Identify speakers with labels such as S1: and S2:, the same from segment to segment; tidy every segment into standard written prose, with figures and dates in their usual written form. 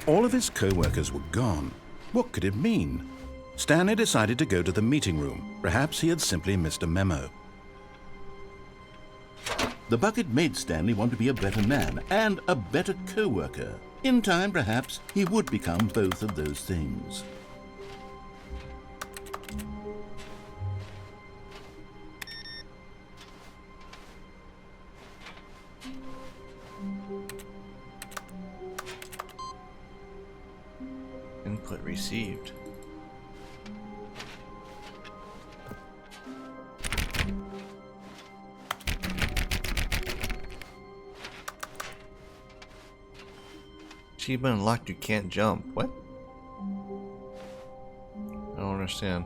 S1: All of his co-workers were gone. What could it mean? Stanley decided to go to the meeting room. Perhaps he had simply missed a memo. The bucket made Stanley want to be a better man and a better co-worker. In time, perhaps, he would become both of those things.
S2: Input received. Achievement unlocked, you can't jump. What? I don't understand.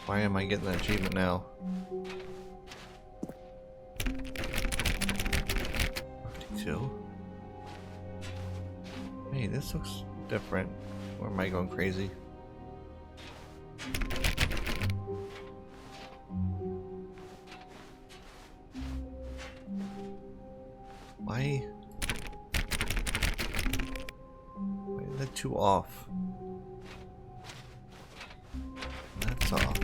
S2: Why am I getting that achievement now? 52. Hey, this looks different. Or am I going crazy? Why? Why is that two off? That's off.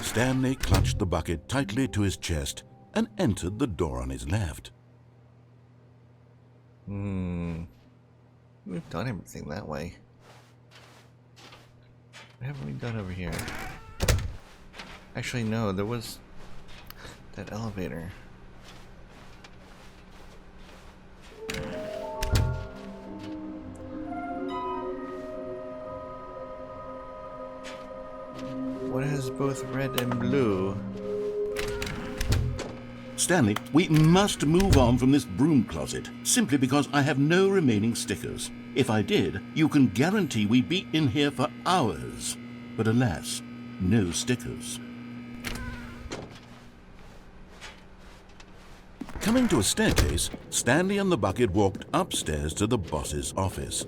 S1: Stanley clutched the bucket tightly to his chest and entered the door on his left.
S2: We've done everything that way. What haven't we done over here? Actually, no, there was that elevator. What has both red and blue?
S1: Stanley, we must move on from this broom closet, simply because I have no remaining stickers. If I did, you can guarantee we'd be in here for hours. But alas, no stickers. Coming to a staircase, Stanley and the bucket walked upstairs to the boss's office.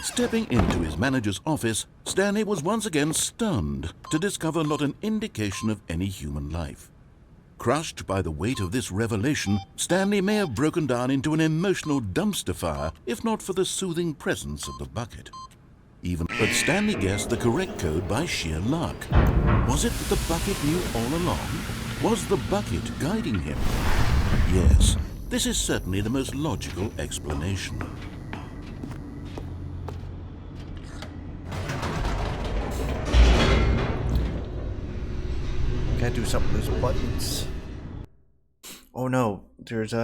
S1: Stepping into his manager's office, Stanley was once again stunned to discover not an indication of any human life. Crushed by the weight of this revelation, Stanley may have broken down into an emotional dumpster fire if not for the soothing presence of the bucket. But Stanley guessed the correct code by sheer luck. Was it that the bucket knew all along? Was the bucket guiding him? Yes, this is certainly the most logical explanation.
S2: Gotta do something with those buttons. Oh no, there's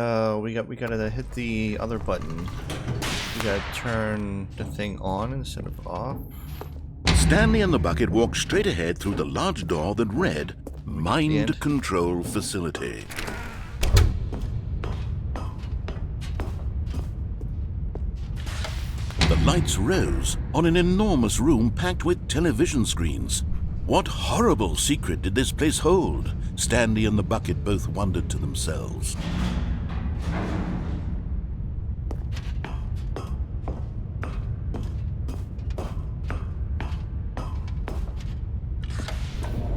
S2: we gotta hit the other button. We gotta turn the thing on instead of off.
S1: Stanley and the bucket walked straight ahead through the large door that read Mind Control Facility. The lights rose on an enormous room packed with television screens. What horrible secret did this place hold? Stanley and the bucket both wondered to themselves.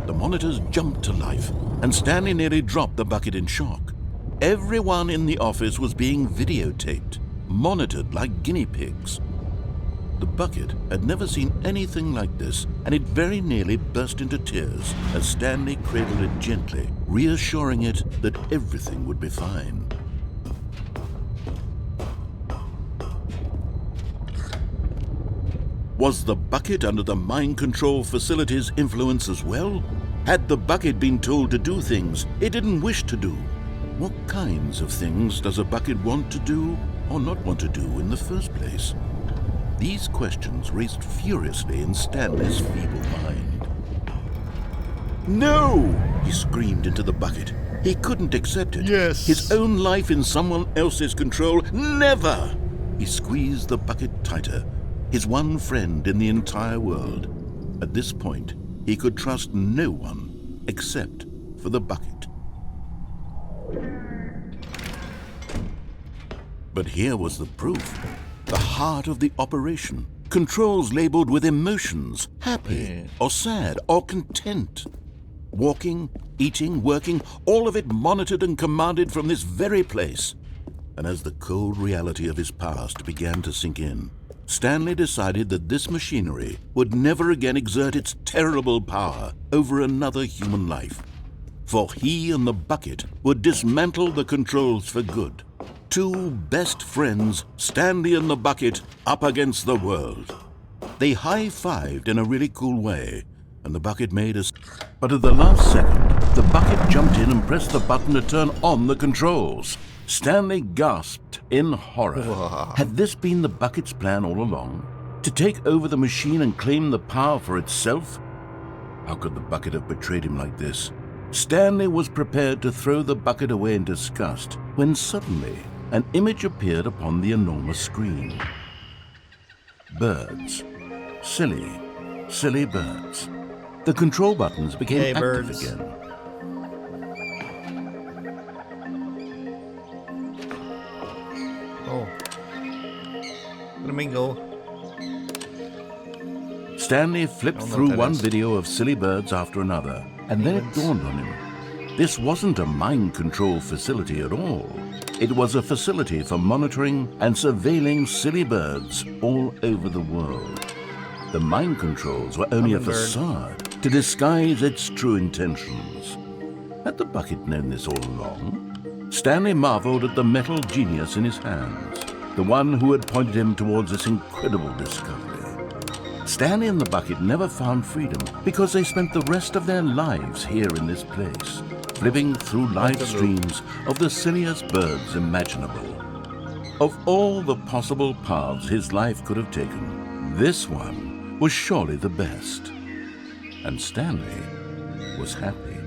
S1: The monitors jumped to life, and Stanley nearly dropped the bucket in shock. Everyone in the office was being videotaped, monitored like guinea pigs. The bucket had never seen anything like this, and it very nearly burst into tears as Stanley cradled it gently, reassuring it that everything would be fine. Was the bucket under the mind control facility's influence as well? Had the bucket been told to do things it didn't wish to do? What kinds of things does a bucket want to do or not want to do in the first place? These questions raced furiously in Stanley's feeble mind. No! He screamed into the bucket. He couldn't accept it.
S2: Yes.
S1: His own life in someone else's control. Never! He squeezed the bucket tighter. His one friend in the entire world. At this point, he could trust no one except for the bucket. But here was the proof. The heart of the operation. Controls labeled with emotions, happy or sad or content. Walking, eating, working, all of it monitored and commanded from this very place. And as the cold reality of his past began to sink in, Stanley decided that this machinery would never again exert its terrible power over another human life. For he and the bucket would dismantle the controls for good. Two best friends, Stanley and the bucket, up against the world. They high-fived in a really cool way, and the bucket made a... But at the last second, the bucket jumped in and pressed the button to turn on the controls. Stanley gasped in horror.
S2: Whoa.
S1: Had this been the bucket's plan all along? To take over the machine and claim the power for itself? How could the bucket have betrayed him like this? Stanley was prepared to throw the bucket away in disgust when suddenly an image appeared upon the enormous screen. Birds. Silly, silly birds. The control buttons became active again.
S2: Oh. Flamingo.
S1: Stanley flipped through one video of silly birds after another, and then it dawned on him. This wasn't a mind control facility at all. It was a facility for monitoring and surveilling silly birds all over the world. The mind controls were only a facade to disguise its true intentions. Had the bucket known this all along? Stanley marveled at the metal genius in his hands, the one who had pointed him towards this incredible discovery. Stanley and the bucket never found freedom because they spent the rest of their lives here in this place, flipping through live streams of the silliest birds imaginable. Of all the possible paths his life could have taken, this one was surely the best. And Stanley was happy.